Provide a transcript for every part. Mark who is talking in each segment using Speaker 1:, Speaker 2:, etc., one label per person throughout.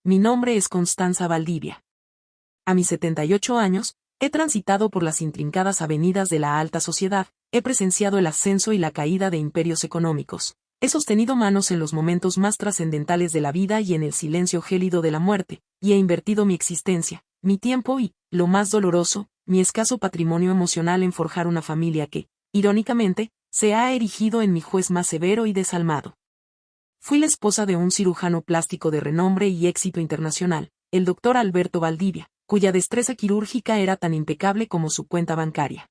Speaker 1: mi nombre es Constanza Valdivia. A mis 78 años, he transitado por las intrincadas avenidas de la alta sociedad, he presenciado el ascenso y la caída de imperios económicos, he sostenido manos en los momentos más trascendentales de la vida y en el silencio gélido de la muerte, y he invertido mi existencia, mi tiempo y, lo más doloroso, mi escaso patrimonio emocional en forjar una familia que, irónicamente, se ha erigido en mi juez más severo y desalmado. Fui la esposa de un cirujano plástico de renombre y éxito internacional, el doctor Alberto Valdivia, cuya destreza quirúrgica era tan impecable como su cuenta bancaria.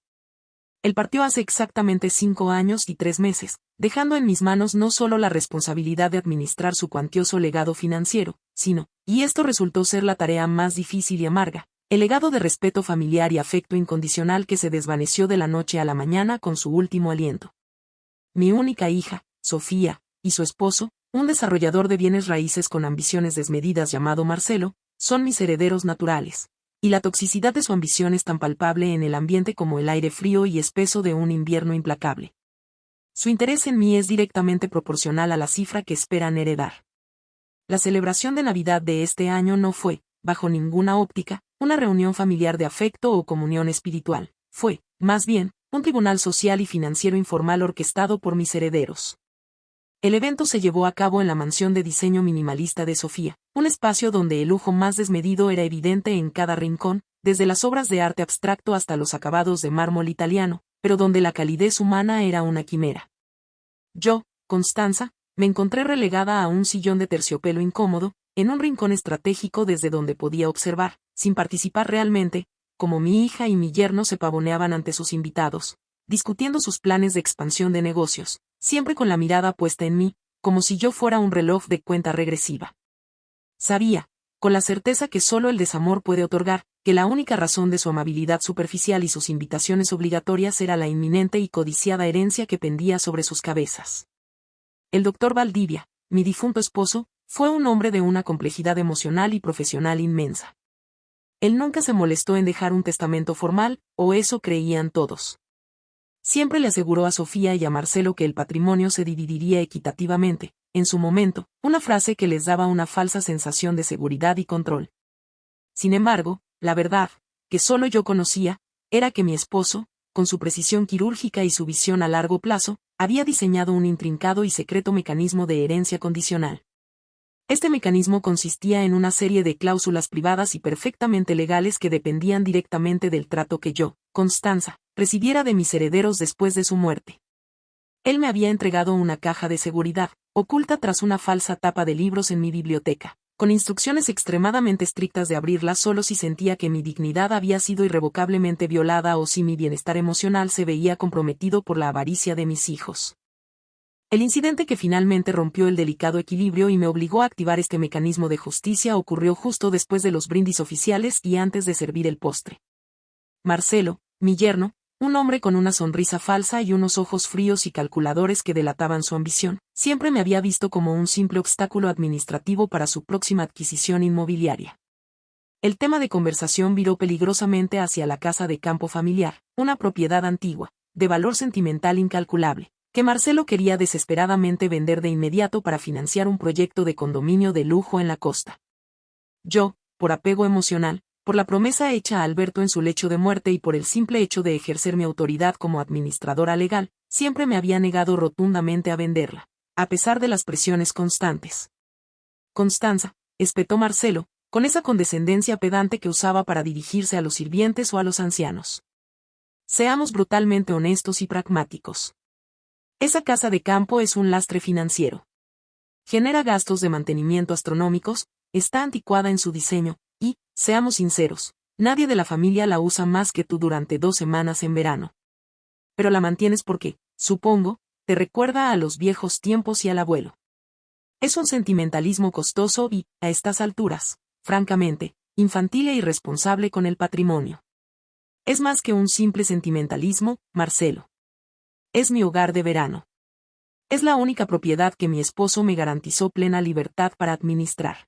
Speaker 1: Él partió hace exactamente 5 años y 3 meses, dejando en mis manos no solo la responsabilidad de administrar su cuantioso legado financiero, sino, y esto resultó ser la tarea más difícil y amarga, el legado de respeto familiar y afecto incondicional que se desvaneció de la noche a la mañana con su último aliento. Mi única hija, Sofía, y su esposo, un desarrollador de bienes raíces con ambiciones desmedidas llamado Marcelo, son mis herederos naturales, y la toxicidad de su ambición es tan palpable en el ambiente como el aire frío y espeso de un invierno implacable. Su interés en mí es directamente proporcional a la cifra que esperan heredar. La celebración de Navidad de este año no fue, bajo ninguna óptica, una reunión familiar de afecto o comunión espiritual, fue, más bien, un tribunal social y financiero informal orquestado por mis herederos. El evento se llevó a cabo en la mansión de diseño minimalista de Sofía, un espacio donde el lujo más desmedido era evidente en cada rincón, desde las obras de arte abstracto hasta los acabados de mármol italiano, pero donde la calidez humana era una quimera. Yo, Constanza, me encontré relegada a un sillón de terciopelo incómodo, en un rincón estratégico desde donde podía observar, sin participar realmente, como mi hija y mi yerno se pavoneaban ante sus invitados, discutiendo sus planes de expansión de negocios, siempre con la mirada puesta en mí, como si yo fuera un reloj de cuenta regresiva. Sabía, con la certeza que solo el desamor puede otorgar, que la única razón de su amabilidad superficial y sus invitaciones obligatorias era la inminente y codiciada herencia que pendía sobre sus cabezas. El doctor Valdivia, mi difunto esposo, fue un hombre de una complejidad emocional y profesional inmensa. Él nunca se molestó en dejar un testamento formal, o eso creían todos. Siempre le aseguró a Sofía y a Marcelo que el patrimonio se dividiría equitativamente, en su momento, una frase que les daba una falsa sensación de seguridad y control. Sin embargo, la verdad, que solo yo conocía, era que mi esposo, con su precisión quirúrgica y su visión a largo plazo, había diseñado un intrincado y secreto mecanismo de herencia condicional. Este mecanismo consistía en una serie de cláusulas privadas y perfectamente legales que dependían directamente del trato que yo, Constanza, recibiera de mis herederos después de su muerte. Él me había entregado una caja de seguridad, oculta tras una falsa tapa de libros en mi biblioteca, con instrucciones extremadamente estrictas de abrirla solo si sentía que mi dignidad había sido irrevocablemente violada o si mi bienestar emocional se veía comprometido por la avaricia de mis hijos. El incidente que finalmente rompió el delicado equilibrio y me obligó a activar este mecanismo de justicia ocurrió justo después de los brindis oficiales y antes de servir el postre. Marcelo, mi yerno, un hombre con una sonrisa falsa y unos ojos fríos y calculadores que delataban su ambición, siempre me había visto como un simple obstáculo administrativo para su próxima adquisición inmobiliaria. El tema de conversación viró peligrosamente hacia la casa de campo familiar, una propiedad antigua, de valor sentimental incalculable, que Marcelo quería desesperadamente vender de inmediato para financiar un proyecto de condominio de lujo en la costa. Yo, por apego emocional, por la promesa hecha a Alberto en su lecho de muerte y por el simple hecho de ejercer mi autoridad como administradora legal, siempre me había negado rotundamente a venderla, a pesar de las presiones constantes. Constanza, espetó Marcelo, con esa condescendencia pedante que usaba para dirigirse a los sirvientes o a los ancianos. Seamos brutalmente honestos y pragmáticos. Esa casa de campo es un lastre financiero. Genera gastos de mantenimiento astronómicos, está anticuada en su diseño, y, seamos sinceros, nadie de la familia la usa más que tú durante 2 semanas en verano. Pero la mantienes porque, supongo, te recuerda a los viejos tiempos y al abuelo. Es un sentimentalismo costoso y, a estas alturas, francamente, infantil e irresponsable con el patrimonio. Es más que un simple sentimentalismo, Marcelo. Es mi hogar de verano. Es la única propiedad que mi esposo me garantizó plena libertad para administrar.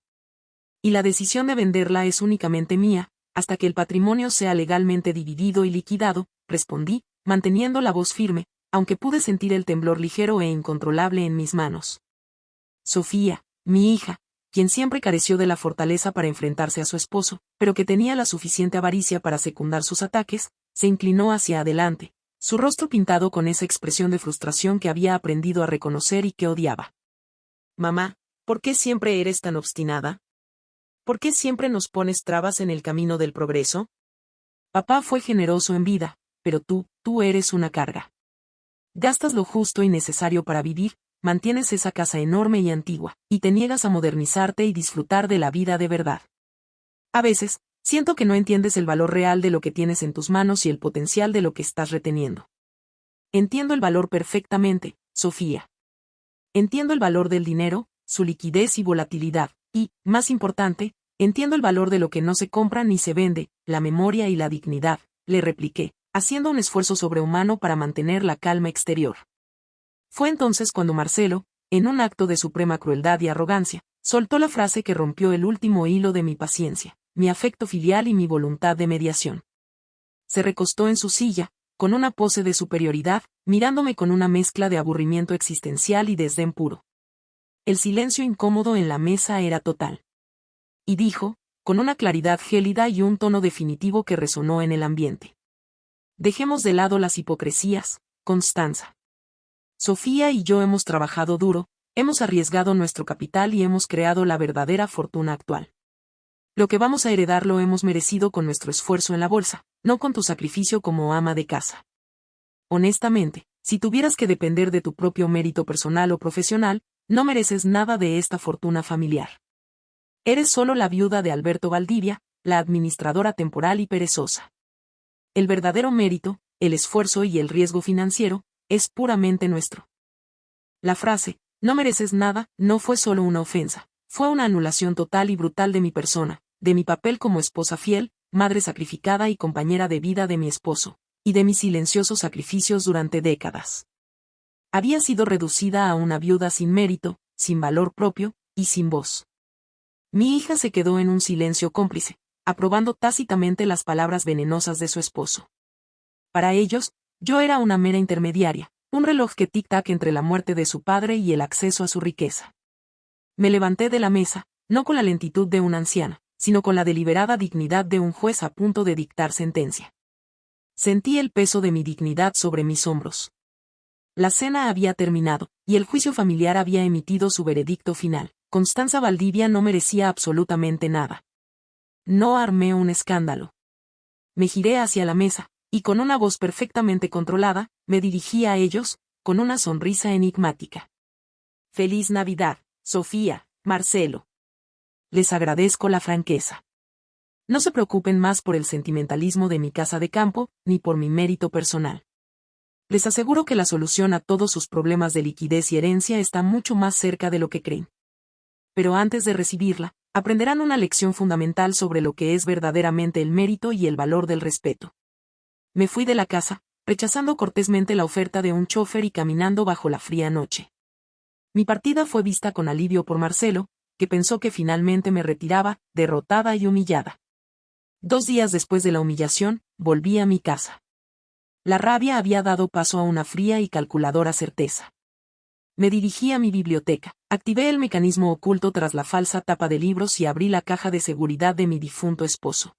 Speaker 1: Y la decisión de venderla es únicamente mía, hasta que el patrimonio sea legalmente dividido y liquidado, respondí, manteniendo la voz firme, aunque pude sentir el temblor ligero e incontrolable en mis manos. Sofía, mi hija, quien siempre careció de la fortaleza para enfrentarse a su esposo, pero que tenía la suficiente avaricia para secundar sus ataques, se inclinó hacia adelante, su rostro pintado con esa expresión de frustración que había aprendido a reconocer y que odiaba. Mamá, ¿por qué siempre eres tan obstinada? ¿Por qué siempre nos pones trabas en el camino del progreso? Papá fue generoso en vida, pero tú eres una carga. Gastas lo justo y necesario para vivir, mantienes esa casa enorme y antigua, y te niegas a modernizarte y disfrutar de la vida de verdad. A veces, siento que no entiendes el valor real de lo que tienes en tus manos y el potencial de lo que estás reteniendo. Entiendo el valor perfectamente, Sofía. Entiendo el valor del dinero, su liquidez y volatilidad, y, más importante, entiendo el valor de lo que no se compra ni se vende, la memoria y la dignidad, le repliqué, haciendo un esfuerzo sobrehumano para mantener la calma exterior. Fue entonces cuando Marcelo, en un acto de suprema crueldad y arrogancia, soltó la frase que rompió el último hilo de mi paciencia, mi afecto filial y mi voluntad de mediación. Se recostó en su silla, con una pose de superioridad, mirándome con una mezcla de aburrimiento existencial y desdén puro. El silencio incómodo en la mesa era total. Y dijo, con una claridad gélida y un tono definitivo que resonó en el ambiente: dejemos de lado las hipocresías, Constanza. Sofía y yo hemos trabajado duro, hemos arriesgado nuestro capital y hemos creado la verdadera fortuna actual. Lo que vamos a heredar lo hemos merecido con nuestro esfuerzo en la bolsa, no con tu sacrificio como ama de casa. Honestamente, si tuvieras que depender de tu propio mérito personal o profesional, no mereces nada de esta fortuna familiar. Eres solo la viuda de Alberto Valdivia, la administradora temporal y perezosa. El verdadero mérito, el esfuerzo y el riesgo financiero, es puramente nuestro. La frase, no mereces nada, no fue solo una ofensa, fue una anulación total y brutal de mi persona, de mi papel como esposa fiel, madre sacrificada y compañera de vida de mi esposo, y de mis silenciosos sacrificios durante décadas. Había sido reducida a una viuda sin mérito, sin valor propio, y sin voz. Mi hija se quedó en un silencio cómplice, aprobando tácitamente las palabras venenosas de su esposo. Para ellos, yo era una mera intermediaria, un reloj que tic-tac entre la muerte de su padre y el acceso a su riqueza. Me levanté de la mesa, no con la lentitud de una anciana, sino con la deliberada dignidad de un juez a punto de dictar sentencia. Sentí el peso de mi dignidad sobre mis hombros. La cena había terminado, y el juicio familiar había emitido su veredicto final. Constanza Valdivia no merecía absolutamente nada. No armé un escándalo. Me giré hacia la mesa, y con una voz perfectamente controlada, me dirigí a ellos, con una sonrisa enigmática. Feliz Navidad, Sofía, Marcelo. Les agradezco la franqueza. No se preocupen más por el sentimentalismo de mi casa de campo, ni por mi mérito personal. Les aseguro que la solución a todos sus problemas de liquidez y herencia está mucho más cerca de lo que creen. Pero antes de recibirla, aprenderán una lección fundamental sobre lo que es verdaderamente el mérito y el valor del respeto. Me fui de la casa, rechazando cortésmente la oferta de un chofer y caminando bajo la fría noche. Mi partida fue vista con alivio por Marcelo, que pensó que finalmente me retiraba, derrotada y humillada. 2 días después de la humillación, volví a mi casa. La rabia había dado paso a una fría y calculadora certeza. Me dirigí a mi biblioteca, activé el mecanismo oculto tras la falsa tapa de libros y abrí la caja de seguridad de mi difunto esposo.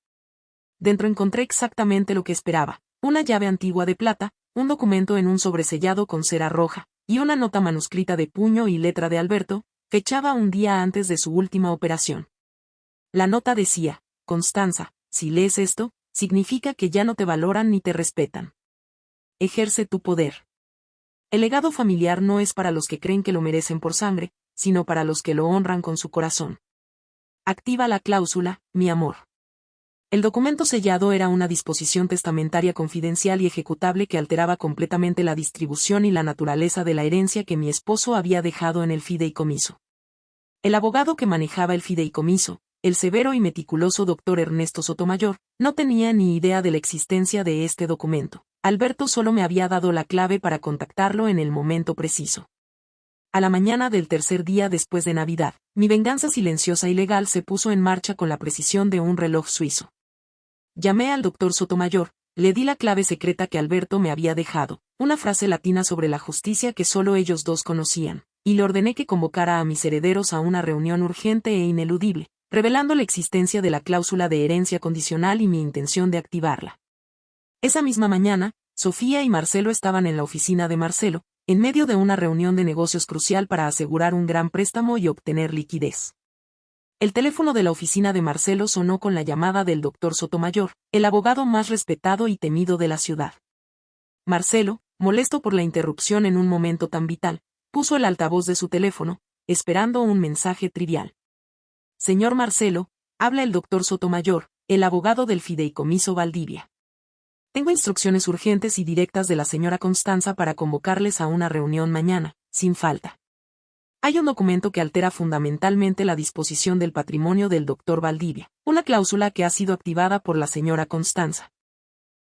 Speaker 1: Dentro encontré exactamente lo que esperaba: una llave antigua de plata, un documento en un sobresellado con cera roja, y una nota manuscrita de puño y letra de Alberto, fechada un día antes de su última operación. La nota decía: Constanza, si lees esto, significa que ya no te valoran ni te respetan. Ejerce tu poder. El legado familiar no es para los que creen que lo merecen por sangre, sino para los que lo honran con su corazón. Activa la cláusula, mi amor. El documento sellado era una disposición testamentaria confidencial y ejecutable que alteraba completamente la distribución y la naturaleza de la herencia que mi esposo había dejado en el fideicomiso. El abogado que manejaba el fideicomiso, el severo y meticuloso doctor Ernesto Sotomayor, no tenía ni idea de la existencia de este documento. Alberto solo me había dado la clave para contactarlo en el momento preciso. A la mañana del tercer día después de Navidad, mi venganza silenciosa y legal se puso en marcha con la precisión de un reloj suizo. Llamé al doctor Sotomayor, le di la clave secreta que Alberto me había dejado, una frase latina sobre la justicia que solo ellos dos conocían. y le ordené que convocara a mis herederos a una reunión urgente e ineludible, revelando la existencia de la cláusula de herencia condicional y mi intención de activarla. Esa misma mañana, Sofía y Marcelo estaban en la oficina de Marcelo, en medio de una reunión de negocios crucial para asegurar un gran préstamo y obtener liquidez. El teléfono de la oficina de Marcelo sonó con la llamada del doctor Sotomayor, el abogado más respetado y temido de la ciudad. Marcelo, molesto por la interrupción en un momento tan vital, puso el altavoz de su teléfono, esperando un mensaje trivial. Señor Marcelo, habla el doctor Sotomayor, el abogado del Fideicomiso Valdivia. Tengo instrucciones urgentes y directas de la señora Constanza para convocarles a una reunión mañana, sin falta. Hay un documento que altera fundamentalmente la disposición del patrimonio del doctor Valdivia, una cláusula que ha sido activada por la señora Constanza.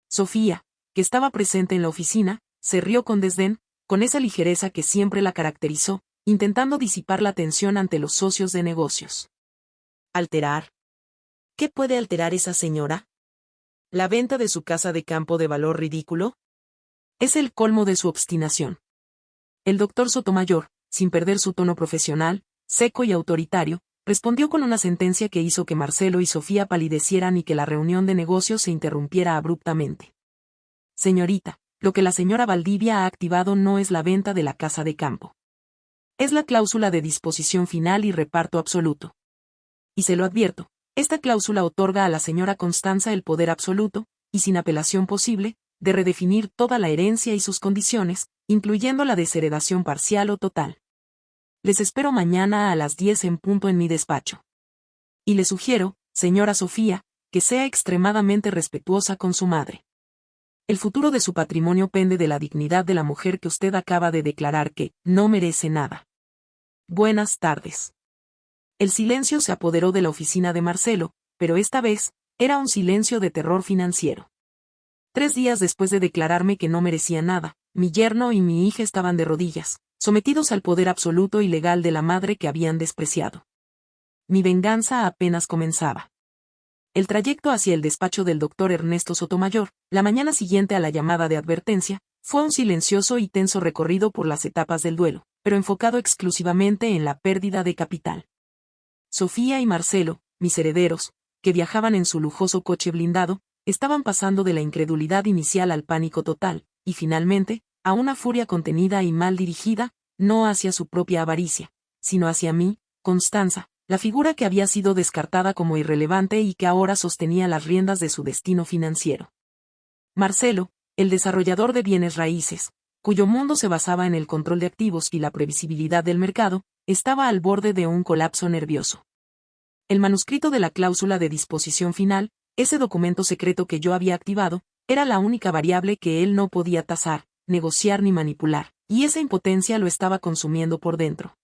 Speaker 1: Sofía, que estaba presente en la oficina, se rió con desdén, con esa ligereza que siempre la caracterizó, intentando disipar la tensión ante los socios de negocios. ¿Alterar? ¿Qué puede alterar esa señora? ¿La venta de su casa de campo de valor ridículo? Es el colmo de su obstinación. El doctor Sotomayor, sin perder su tono profesional, seco y autoritario, respondió con una sentencia que hizo que Marcelo y Sofía palidecieran y que la reunión de negocios se interrumpiera abruptamente. Señorita, lo que la señora Valdivia ha activado no es la venta de la casa de campo. Es la cláusula de disposición final y reparto absoluto. Y se lo advierto, esta cláusula otorga a la señora Constanza el poder absoluto, y sin apelación posible, de redefinir toda la herencia y sus condiciones, incluyendo la desheredación parcial o total. Les espero mañana a las 10 en punto en mi despacho. Y le sugiero, señora Sofía, que sea extremadamente respetuosa con su madre. El futuro de su patrimonio pende de la dignidad de la mujer que usted acaba de declarar que no merece nada. Buenas tardes. El silencio se apoderó de la oficina de Marcelo, pero esta vez, era un silencio de terror financiero. 3 días después de declararme que no merecía nada, mi yerno y mi hija estaban de rodillas, sometidos al poder absoluto y legal de la madre que habían despreciado. Mi venganza apenas comenzaba. El trayecto hacia el despacho del doctor Ernesto Sotomayor, la mañana siguiente a la llamada de advertencia, fue un silencioso y tenso recorrido por las etapas del duelo, pero enfocado exclusivamente en la pérdida de capital. Sofía y Marcelo, mis herederos, que viajaban en su lujoso coche blindado, estaban pasando de la incredulidad inicial al pánico total, y finalmente, a una furia contenida y mal dirigida, no hacia su propia avaricia, sino hacia mí, Constanza, la figura que había sido descartada como irrelevante y que ahora sostenía las riendas de su destino financiero. Marcelo, el desarrollador de bienes raíces, cuyo mundo se basaba en el control de activos y la previsibilidad del mercado, estaba al borde de un colapso nervioso. El manuscrito de la cláusula de disposición final, ese documento secreto que yo había activado, era la única variable que él no podía tasar, negociar ni manipular, y esa impotencia lo estaba consumiendo por dentro.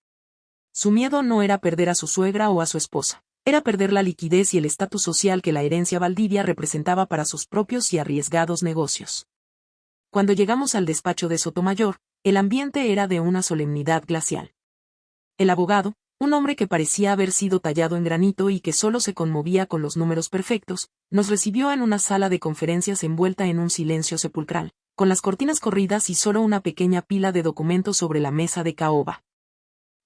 Speaker 1: Su miedo no era perder a su suegra o a su esposa, era perder la liquidez y el estatus social que la herencia Valdivia representaba para sus propios y arriesgados negocios. Cuando llegamos al despacho de Sotomayor, el ambiente era de una solemnidad glacial. El abogado, un hombre que parecía haber sido tallado en granito y que solo se conmovía con los números perfectos, nos recibió en una sala de conferencias envuelta en un silencio sepulcral, con las cortinas corridas y solo una pequeña pila de documentos sobre la mesa de caoba.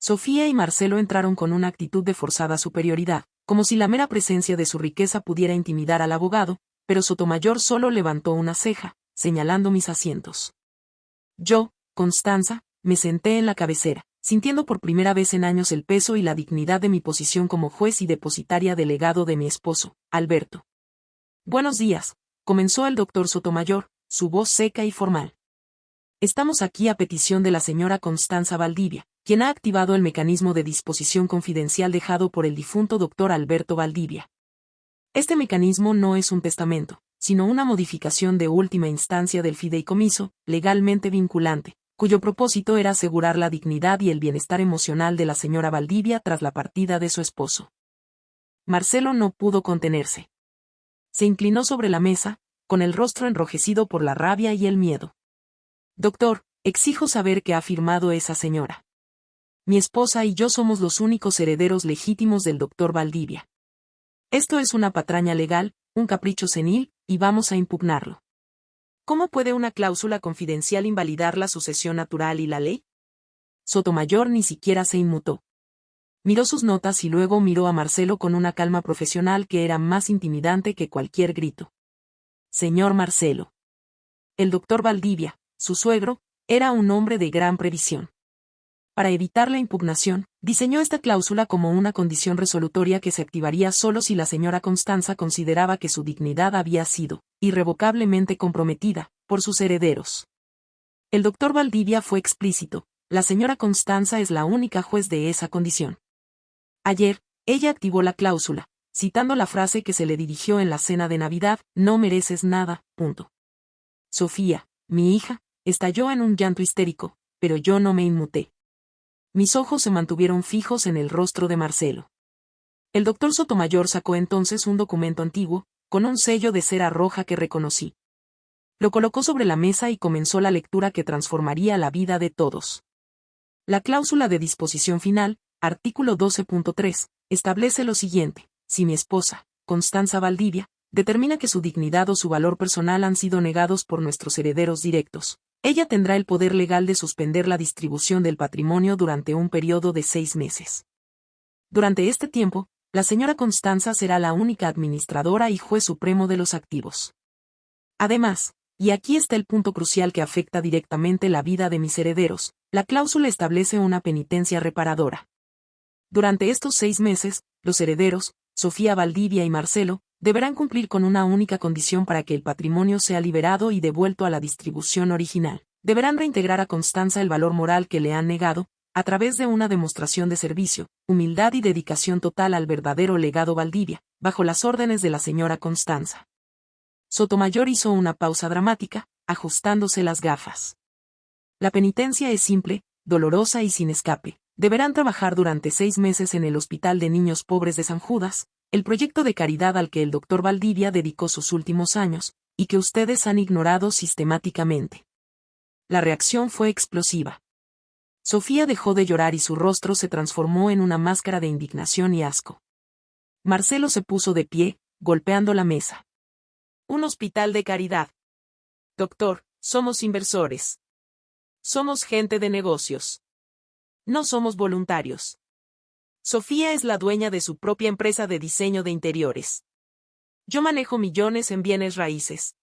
Speaker 1: Sofía y Marcelo entraron con una actitud de forzada superioridad, como si la mera presencia de su riqueza pudiera intimidar al abogado, pero Sotomayor solo levantó una ceja, señalando mis asientos. Yo, Constanza, me senté en la cabecera, sintiendo por primera vez en años el peso y la dignidad de mi posición como juez y depositaria del legado de mi esposo, Alberto. Buenos días, comenzó el doctor Sotomayor, su voz seca y formal. Estamos aquí a petición de la señora Constanza Valdivia, quien ha activado el mecanismo de disposición confidencial dejado por el difunto doctor Alberto Valdivia. Este mecanismo no es un testamento, sino una modificación de última instancia del fideicomiso, legalmente vinculante, cuyo propósito era asegurar la dignidad y el bienestar emocional de la señora Valdivia tras la partida de su esposo. Marcelo no pudo contenerse. Se inclinó sobre la mesa, con el rostro enrojecido por la rabia y el miedo. Doctor, exijo saber qué ha firmado esa señora. Mi esposa y yo somos los únicos herederos legítimos del doctor Valdivia. Esto es una patraña legal, un capricho senil, y vamos a impugnarlo. ¿Cómo puede una cláusula confidencial invalidar la sucesión natural y la ley? Sotomayor ni siquiera se inmutó. Miró sus notas y luego miró a Marcelo con una calma profesional que era más intimidante que cualquier grito. Señor Marcelo. El doctor Valdivia, su suegro, era un hombre de gran previsión. Para evitar la impugnación, diseñó esta cláusula como una condición resolutoria que se activaría solo si la señora Constanza consideraba que su dignidad había sido irrevocablemente comprometida por sus herederos. El doctor Valdivia fue explícito: la señora Constanza es la única juez de esa condición. Ayer, ella activó la cláusula, citando la frase que se le dirigió en la cena de Navidad: no mereces nada, punto. Sofía, mi hija, estalló en un llanto histérico, pero yo no me inmuté. Mis ojos se mantuvieron fijos en el rostro de Marcelo. El doctor Sotomayor sacó entonces un documento antiguo, con un sello de cera roja que reconocí. Lo colocó sobre la mesa y comenzó la lectura que transformaría la vida de todos. La cláusula de disposición final, artículo 12.3, establece lo siguiente: si mi esposa, Constanza Valdivia, determina que su dignidad o su valor personal han sido negados por nuestros herederos directos, ella tendrá el poder legal de suspender la distribución del patrimonio durante un periodo de 6 meses. Durante este tiempo, la señora Constanza será la única administradora y juez supremo de los activos. Además, y aquí está el punto crucial que afecta directamente la vida de mis herederos, la cláusula establece una penitencia reparadora. Durante estos 6 meses, los herederos, Sofía Valdivia y Marcelo, deberán cumplir con una única condición para que el patrimonio sea liberado y devuelto a la distribución original. Deberán reintegrar a Constanza el valor moral que le han negado, a través de una demostración de servicio, humildad y dedicación total al verdadero legado Valdivia, bajo las órdenes de la señora Constanza. Sotomayor hizo una pausa dramática, ajustándose las gafas. La penitencia es simple, dolorosa y sin escape. Deberán trabajar durante 6 meses en el Hospital de Niños Pobres de San Judas, el proyecto de caridad al que el doctor Valdivia dedicó sus últimos años, y que ustedes han ignorado sistemáticamente. La reacción fue explosiva. Sofía dejó de llorar y su rostro se transformó en una máscara de indignación y asco. Marcelo se puso de pie, golpeando la mesa. Un hospital de caridad. Doctor, somos inversores. Somos gente de negocios. No somos voluntarios. Sofía es la dueña de su propia empresa de diseño de interiores. Yo manejo millones en bienes raíces.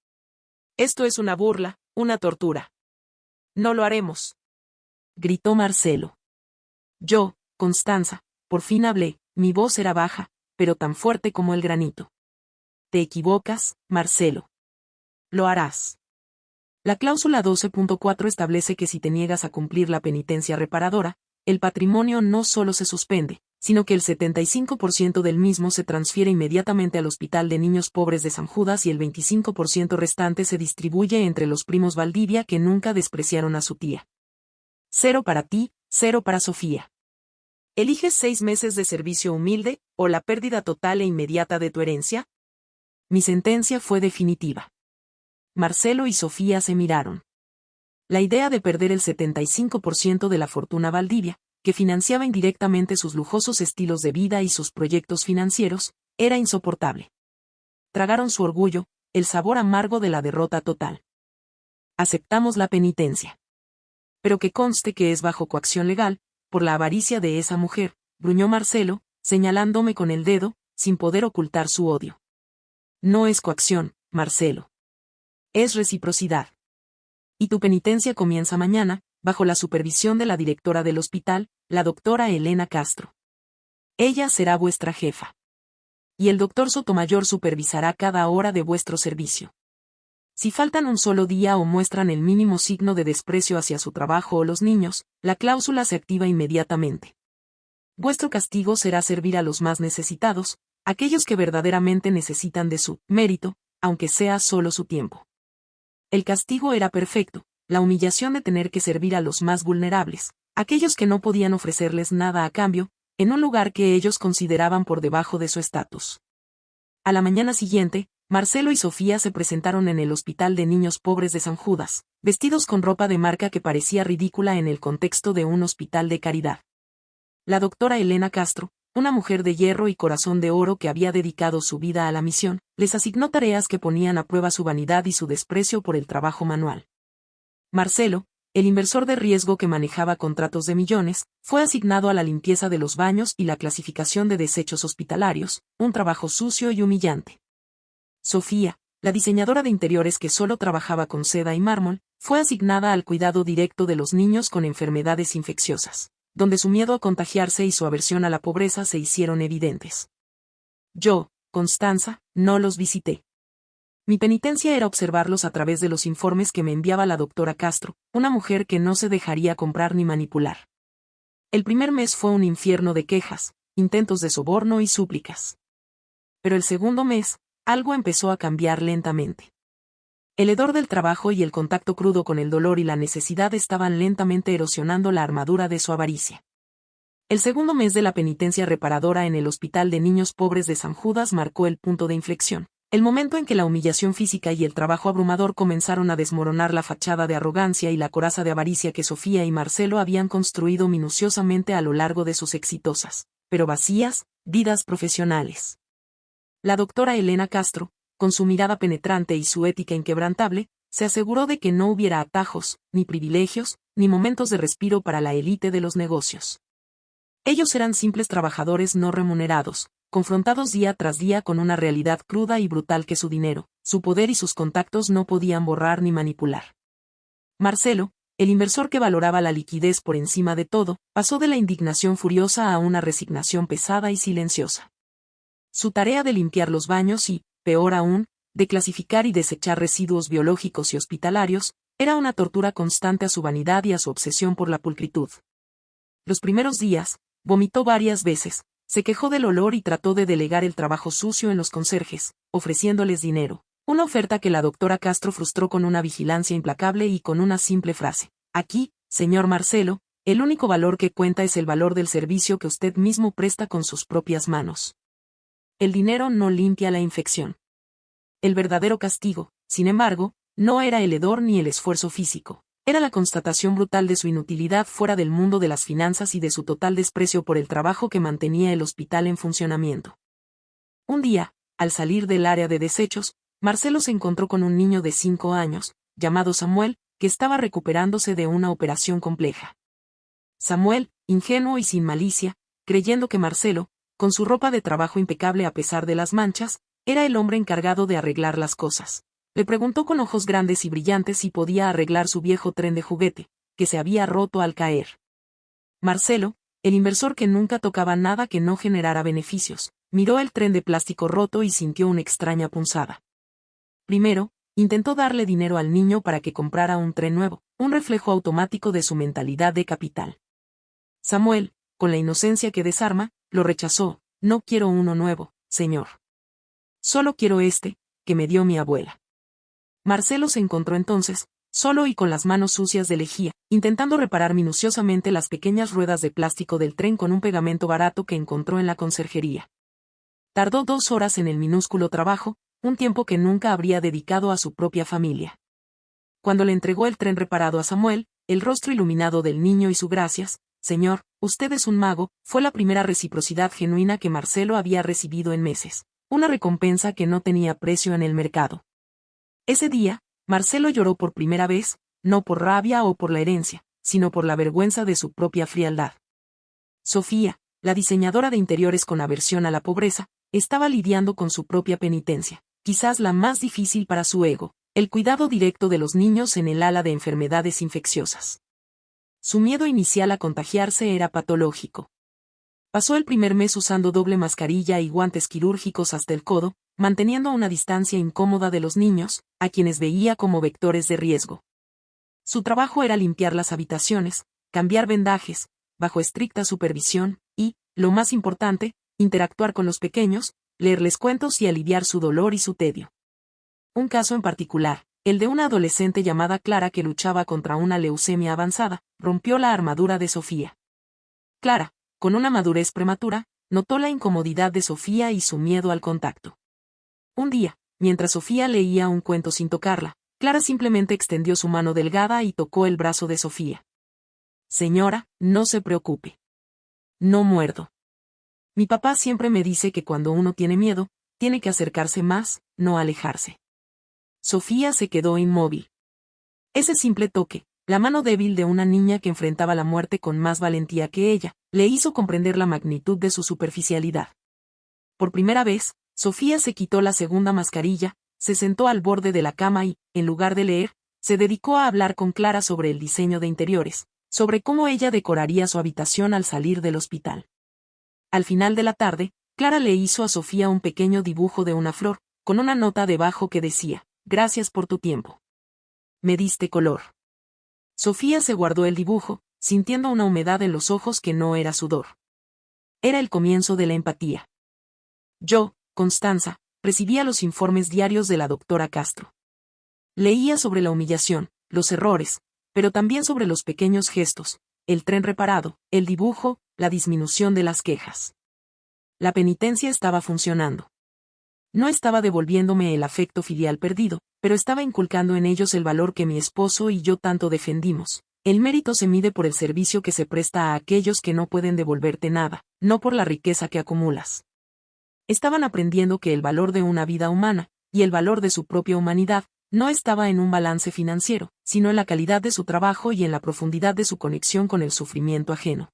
Speaker 1: Esto es una burla, una tortura. No lo haremos. Gritó Marcelo. Yo, Constanza, por fin hablé, mi voz era baja, pero tan fuerte como el granito. Te equivocas, Marcelo. Lo harás. La cláusula 12.4 establece que si te niegas a cumplir la penitencia reparadora, el patrimonio no solo se suspende, sino que el 75% del mismo se transfiere inmediatamente al Hospital de Niños Pobres de San Judas y el 25% restante se distribuye entre los primos Valdivia que nunca despreciaron a su tía. 0 para ti, 0 para Sofía. ¿Eliges 6 meses de servicio humilde, o la pérdida total e inmediata de tu herencia? Mi sentencia fue definitiva. Marcelo y Sofía se miraron. La idea de perder el 75% de la fortuna Valdivia, que financiaba indirectamente sus lujosos estilos de vida y sus proyectos financieros, era insoportable. Tragaron su orgullo, el sabor amargo de la derrota total. Aceptamos la penitencia. Pero que conste que es bajo coacción legal, por la avaricia de esa mujer, gruñó Marcelo, señalándome con el dedo, sin poder ocultar su odio. No es coacción, Marcelo. Es reciprocidad. Y tu penitencia comienza mañana, bajo la supervisión de la directora del hospital, la doctora Elena Castro. Ella será vuestra jefa. Y el doctor Sotomayor supervisará cada hora de vuestro servicio. Si faltan un solo día o muestran el mínimo signo de desprecio hacia su trabajo o los niños, la cláusula se activa inmediatamente. Vuestro castigo será servir a los más necesitados, aquellos que verdaderamente necesitan de su mérito, aunque sea solo su tiempo. El castigo era perfecto, la humillación de tener que servir a los más vulnerables, aquellos que no podían ofrecerles nada a cambio, en un lugar que ellos consideraban por debajo de su estatus. A la mañana siguiente, Marcelo y Sofía se presentaron en el Hospital de Niños Pobres de San Judas, vestidos con ropa de marca que parecía ridícula en el contexto de un hospital de caridad. La doctora Elena Castro, una mujer de hierro y corazón de oro que había dedicado su vida a la misión, les asignó tareas que ponían a prueba su vanidad y su desprecio por el trabajo manual. Marcelo, el inversor de riesgo que manejaba contratos de millones, fue asignado a la limpieza de los baños y la clasificación de desechos hospitalarios, un trabajo sucio y humillante. Sofía, la diseñadora de interiores que solo trabajaba con seda y mármol, fue asignada al cuidado directo de los niños con enfermedades infecciosas, donde su miedo a contagiarse y su aversión a la pobreza se hicieron evidentes. Yo, Constanza, no los visité. Mi penitencia era observarlos a través de los informes que me enviaba la doctora Castro, una mujer que no se dejaría comprar ni manipular. El primer mes fue un infierno de quejas, intentos de soborno y súplicas. Pero el segundo mes, algo empezó a cambiar lentamente. El hedor del trabajo y el contacto crudo con el dolor y la necesidad estaban lentamente erosionando la armadura de su avaricia. El segundo mes de la penitencia reparadora en el Hospital de Niños Pobres de San Judas marcó el punto de inflexión. El momento en que la humillación física y el trabajo abrumador comenzaron a desmoronar la fachada de arrogancia y la coraza de avaricia que Sofía y Marcelo habían construido minuciosamente a lo largo de sus exitosas, pero vacías, vidas profesionales. La doctora Elena Castro, con su mirada penetrante y su ética inquebrantable, se aseguró de que no hubiera atajos, ni privilegios, ni momentos de respiro para la élite de los negocios. Ellos eran simples trabajadores no remunerados, confrontados día tras día con una realidad cruda y brutal que su dinero, su poder y sus contactos no podían borrar ni manipular. Marcelo, el inversor que valoraba la liquidez por encima de todo, pasó de la indignación furiosa a una resignación pesada y silenciosa. Su tarea de limpiar los baños y, peor aún, de clasificar y desechar residuos biológicos y hospitalarios, era una tortura constante a su vanidad y a su obsesión por la pulcritud. Los primeros días, vomitó varias veces, se quejó del olor y trató de delegar el trabajo sucio en los conserjes, ofreciéndoles dinero, una oferta que la doctora Castro frustró con una vigilancia implacable y con una simple frase: aquí, señor Marcelo, el único valor que cuenta es el valor del servicio que usted mismo presta con sus propias manos. El dinero no limpia la infección. El verdadero castigo, sin embargo, no era el hedor ni el esfuerzo físico. Era la constatación brutal de su inutilidad fuera del mundo de las finanzas y de su total desprecio por el trabajo que mantenía el hospital en funcionamiento. Un día, al salir del área de desechos, Marcelo se encontró con un niño de 5 años, llamado Samuel, que estaba recuperándose de una operación compleja. Samuel, ingenuo y sin malicia, creyendo que Marcelo, con su ropa de trabajo impecable a pesar de las manchas, era el hombre encargado de arreglar las cosas. Le preguntó con ojos grandes y brillantes si podía arreglar su viejo tren de juguete, que se había roto al caer. Marcelo, el inversor que nunca tocaba nada que no generara beneficios, miró el tren de plástico roto y sintió una extraña punzada. Primero, intentó darle dinero al niño para que comprara un tren nuevo, un reflejo automático de su mentalidad de capital. Samuel, con la inocencia que desarma, lo rechazó: no quiero uno nuevo, señor. Solo quiero este, que me dio mi abuela. Marcelo se encontró entonces, solo y con las manos sucias de lejía, intentando reparar minuciosamente las pequeñas ruedas de plástico del tren con un pegamento barato que encontró en la conserjería. Tardó 2 horas en el minúsculo trabajo, un tiempo que nunca habría dedicado a su propia familia. Cuando le entregó el tren reparado a Samuel, el rostro iluminado del niño y su gracias, señor, usted es un mago, fue la primera reciprocidad genuina que Marcelo había recibido en meses, una recompensa que no tenía precio en el mercado. Ese día, Marcelo lloró por primera vez, no por rabia o por la herencia, sino por la vergüenza de su propia frialdad. Sofía, la diseñadora de interiores con aversión a la pobreza, estaba lidiando con su propia penitencia, quizás la más difícil para su ego, el cuidado directo de los niños en el ala de enfermedades infecciosas. Su miedo inicial a contagiarse era patológico. Pasó el primer mes usando doble mascarilla y guantes quirúrgicos hasta el codo, manteniendo una distancia incómoda de los niños, a quienes veía como vectores de riesgo. Su trabajo era limpiar las habitaciones, cambiar vendajes, bajo estricta supervisión, y, lo más importante, interactuar con los pequeños, leerles cuentos y aliviar su dolor y su tedio. Un caso en particular, el de una adolescente llamada Clara que luchaba contra una leucemia avanzada, rompió la armadura de Sofía. Clara, con una madurez prematura, notó la incomodidad de Sofía y su miedo al contacto. Un día, mientras Sofía leía un cuento sin tocarla, Clara simplemente extendió su mano delgada y tocó el brazo de Sofía. Señora, no se preocupe. No muerdo. Mi papá siempre me dice que cuando uno tiene miedo, tiene que acercarse más, no alejarse. Sofía se quedó inmóvil. Ese simple toque, La mano débil de una niña que enfrentaba la muerte con más valentía que ella, le hizo comprender la magnitud de su superficialidad. Por primera vez, Sofía se quitó la segunda mascarilla, se sentó al borde de la cama y, en lugar de leer, se dedicó a hablar con Clara sobre el diseño de interiores, sobre cómo ella decoraría su habitación al salir del hospital. Al final de la tarde, Clara le hizo a Sofía un pequeño dibujo de una flor, con una nota debajo que decía: «Gracias por tu tiempo. Me diste color». Sofía se guardó el dibujo, sintiendo una humedad en los ojos que no era sudor. Era el comienzo de la empatía. Yo, Constanza, recibía los informes diarios de la doctora Castro. Leía sobre la humillación, los errores, pero también sobre los pequeños gestos, el tren reparado, el dibujo, la disminución de las quejas. La penitencia estaba funcionando. No estaba devolviéndome el afecto filial perdido, pero estaba inculcando en ellos el valor que mi esposo y yo tanto defendimos. El mérito se mide por el servicio que se presta a aquellos que no pueden devolverte nada, no por la riqueza que acumulas. Estaban aprendiendo que el valor de una vida humana, y el valor de su propia humanidad, no estaba en un balance financiero, sino en la calidad de su trabajo y en la profundidad de su conexión con el sufrimiento ajeno.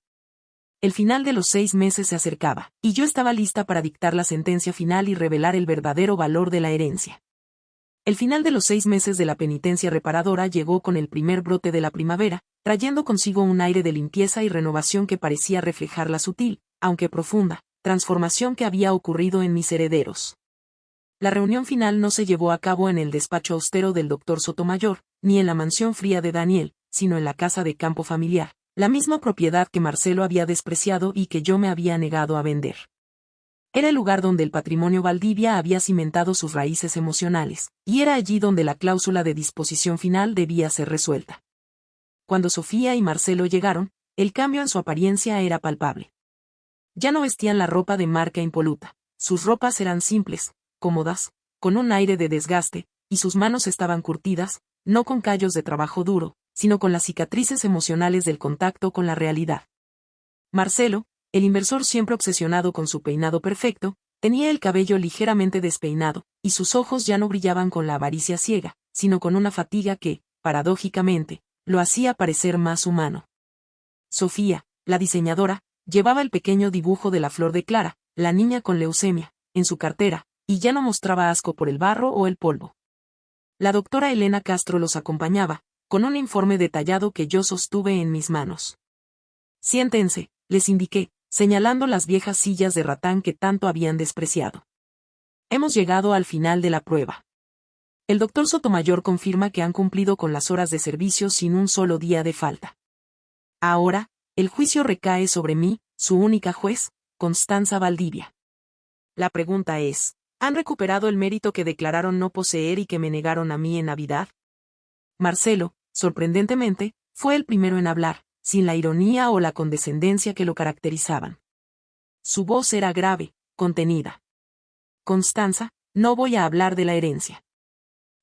Speaker 1: El final de los 6 meses se acercaba, y yo estaba lista para dictar la sentencia final y revelar el verdadero valor de la herencia. El final de los 6 meses de la penitencia reparadora llegó con el primer brote de la primavera, trayendo consigo un aire de limpieza y renovación que parecía reflejar la sutil, aunque profunda, transformación que había ocurrido en mis herederos. La reunión final no se llevó a cabo en el despacho austero del doctor Sotomayor, ni en la mansión fría de Daniel, sino en la casa de campo familiar, la misma propiedad que Marcelo había despreciado y que yo me había negado a vender. Era el lugar donde el patrimonio Valdivia había cimentado sus raíces emocionales, y era allí donde la cláusula de disposición final debía ser resuelta. Cuando Sofía y Marcelo llegaron, el cambio en su apariencia era palpable. Ya no vestían la ropa de marca impoluta, sus ropas eran simples, cómodas, con un aire de desgaste, y sus manos estaban curtidas, no con callos de trabajo duro, sino con las cicatrices emocionales del contacto con la realidad. Marcelo, el inversor siempre obsesionado con su peinado perfecto, tenía el cabello ligeramente despeinado, y sus ojos ya no brillaban con la avaricia ciega, sino con una fatiga que, paradójicamente, lo hacía parecer más humano. Sofía, la diseñadora, llevaba el pequeño dibujo de la flor de Clara, la niña con leucemia, en su cartera, y ya no mostraba asco por el barro o el polvo. La doctora Elena Castro los acompañaba, con un informe detallado que yo sostuve en mis manos. «Siéntense», les indiqué, señalando las viejas sillas de ratán que tanto habían despreciado. «Hemos llegado al final de la prueba. El doctor Sotomayor confirma que han cumplido con las horas de servicio sin un solo día de falta. Ahora, el juicio recae sobre mí, su única juez, Constanza Valdivia. La pregunta es, ¿han recuperado el mérito que declararon no poseer y que me negaron a mí en Navidad?» Marcelo, sorprendentemente, fue el primero en hablar, sin la ironía o la condescendencia que lo caracterizaban. Su voz era grave, contenida. «Constanza, no voy a hablar de la herencia.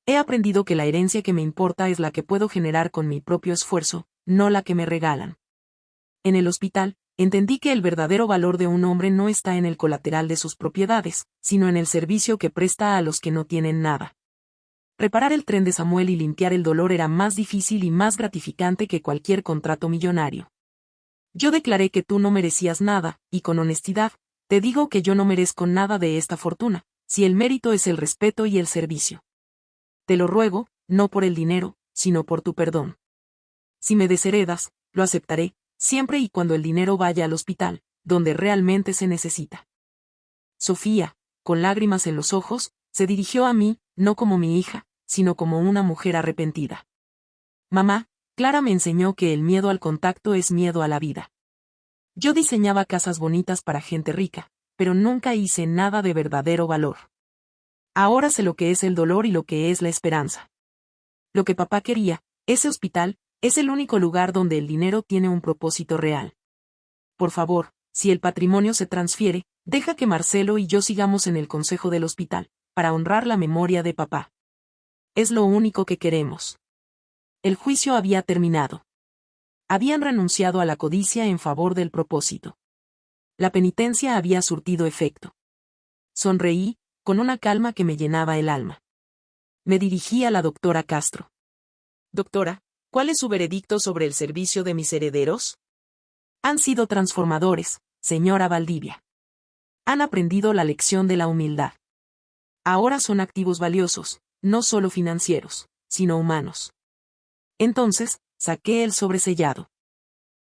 Speaker 1: He aprendido que la herencia que me importa es la que puedo generar con mi propio esfuerzo, no la que me regalan. En el hospital, entendí que el verdadero valor de un hombre no está en el colateral de sus propiedades, sino en el servicio que presta a los que no tienen nada. Reparar el tren de Samuel y limpiar el dolor era más difícil y más gratificante que cualquier contrato millonario. Yo declaré que tú no merecías nada, y con honestidad, te digo que yo no merezco nada de esta fortuna, si el mérito es el respeto y el servicio. Te lo ruego, no por el dinero, sino por tu perdón. Si me desheredas, lo aceptaré, siempre y cuando el dinero vaya al hospital, donde realmente se necesita». Sofía, con lágrimas en los ojos, se dirigió a mí, no como mi hija, sino como una mujer arrepentida. «Mamá, Clara me enseñó que el miedo al contacto es miedo a la vida. Yo diseñaba casas bonitas para gente rica, pero nunca hice nada de verdadero valor. Ahora sé lo que es el dolor y lo que es la esperanza. Lo que papá quería, ese hospital, es el único lugar donde el dinero tiene un propósito real. Por favor, si el patrimonio se transfiere, deja que Marcelo y yo sigamos en el consejo del hospital, para honrar la memoria de papá. Es lo único que queremos». El juicio había terminado. Habían renunciado a la codicia en favor del propósito. La penitencia había surtido efecto. Sonreí, con una calma que me llenaba el alma. Me dirigí a la doctora Castro. «Doctora, ¿Cuál es su veredicto sobre el servicio de mis herederos? Han sido transformadores, señora Valdivia. Han aprendido la lección de la humildad. Ahora son activos valiosos, no solo financieros, sino humanos. Entonces, saqué el sobresellado.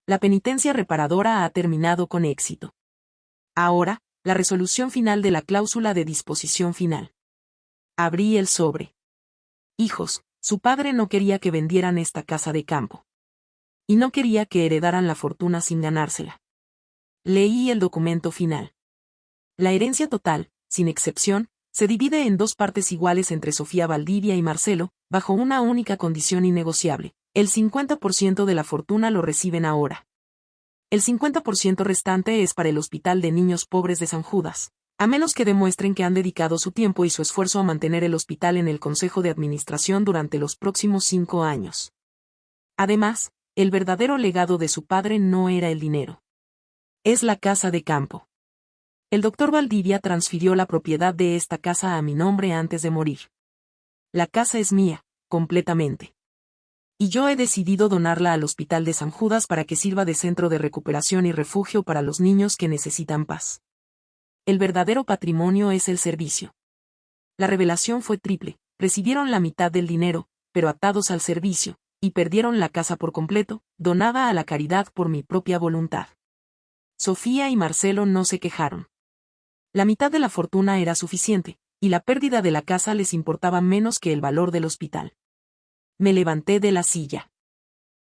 Speaker 1: La penitencia reparadora ha terminado con éxito. Ahora, la resolución final de la cláusula de disposición final. Abrí el sobre. Hijos, su padre no quería que vendieran esta casa de campo. Y no quería que heredaran la fortuna sin ganársela. Leí el documento final. La herencia total, sin excepción, se divide en 2 partes iguales entre Sofía Valdivia y Marcelo, bajo una única condición innegociable. El 50% de la fortuna lo reciben ahora. El 50% restante es para el Hospital de Niños Pobres de San Judas, a menos que demuestren que han dedicado su tiempo y su esfuerzo a mantener el hospital en el Consejo de Administración durante los próximos 5 años. Además, el verdadero legado de su padre no era el dinero. Es la casa de campo. El doctor Valdivia transfirió la propiedad de esta casa a mi nombre antes de morir. La casa es mía, completamente. Y yo he decidido donarla al Hospital de San Judas para que sirva de centro de recuperación y refugio para los niños que necesitan paz. El verdadero patrimonio es el servicio. La revelación fue triple: recibieron la mitad del dinero, pero atados al servicio, y perdieron la casa por completo, donada a la caridad por mi propia voluntad. Sofía y Marcelo no se quejaron. La mitad de la fortuna era suficiente, y la pérdida de la casa les importaba menos que el valor del hospital. Me levanté de la silla.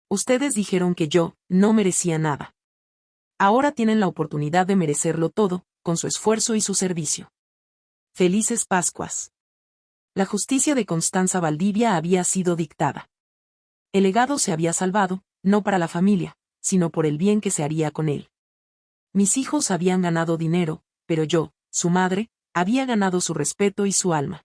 Speaker 1: Ustedes dijeron que yo no merecía nada. Ahora tienen la oportunidad de merecerlo todo, con su esfuerzo y su servicio. Felices Pascuas. La justicia de Constanza Valdivia había sido dictada. El legado se había salvado, no para la familia, sino por el bien que se haría con él. Mis hijos habían ganado dinero, pero yo, su madre, había ganado su respeto y su alma.